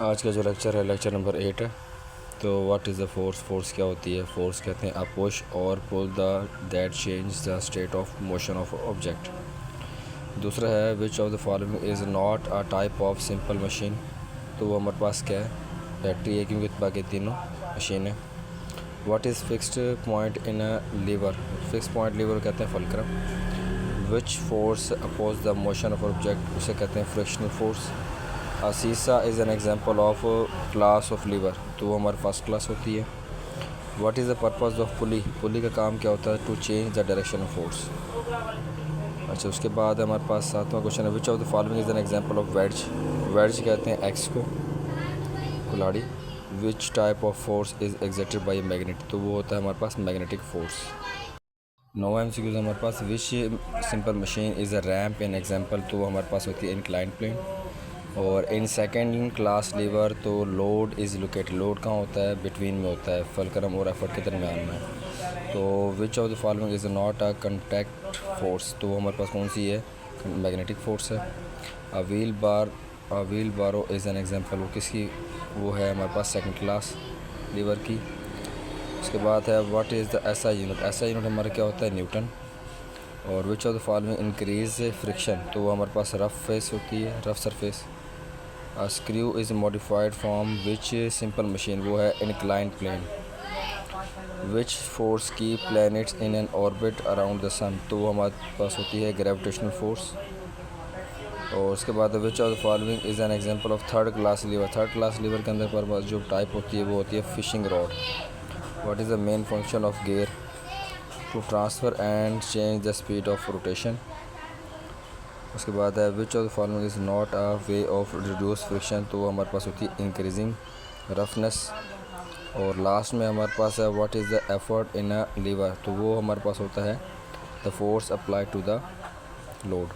आज का जो लेक्चर है लेक्चर नंबर 8 है। तो what is the force? Force क्या होती है? फोर्स कहते हैं अ पुश और pull the that change the state of motion of object. दूसरा है which of the following is not a type of simple machine. तो वो हमारे पास क्या है? बैटरी है, क्योंकि बाकी तीनों मशीन है। What is fixed point in a lever? Fix point lever कहते हैं fulcrum. Which force oppose the motion of object? उसे कहते हैं frictional force. Seesaw is an example of class of lever, तो वो हमारे फर्स्ट क्लास होती है। What is the purpose of pulley? Pulley का काम क्या होता है? To change the direction of force. अच्छा, उसके बाद हमारे पास सातवां क्वेश्चन है which of the following is an example of wedge? Wedge कहते हैं एक्स को, कुल्हाड़ी। Which type of force is exerted by magnet? तो वो होता है हमारे पास मैग्नेटिक फोर्स। 9 MCQs हमारे पास। Which simple machine is a ramp in example? तो वो हमारे पास होती है इंक्लाइन प्लेन। और इन सेकेंड क्लास लीवर तो लोड इज़ लोकेटेड, लोड कहाँ होता है? बिटवीन में होता है, फलक्रम और एफर्ट के दरमियान में। तो विच of the following is not a contact force? तो वो हमारे पास कौन सी है? मैग्नेटिक फोर्स है। अ व्हील बारो इज़ एन एग्जाम्पल, वो किसकी? वो है हमारे पास सेकंड क्लास लीवर की। उसके बाद है what is the SI unit? SI unit हमारा क्या होता है? न्यूटन। और which of the following increase friction? तो वो हमारे पास रफ फेस होती है, rough surface. Screw is modified from which simple machine? वो है इंक्लाइन प्लेन। विच फोर्स की planets in an orbit around the sun? तो वो हमारे पास होती है ग्रेविटेशनल फोर्स। और उसके बाद विच of the following is an example of third class lever? Third class lever के अंदर पर जो टाइप होती है वो होती है fishing rod. What is the main function of gear? To transfer and change the speed of rotation. उसके बाद है which of the following is not a way of reduce friction? तो वो हमारे पास होती है इंक्रीजिंग रफनेस। और लास्ट में हमारे पास है what is the effort in a lever? तो वो हमारे पास होता है the force apply to the load.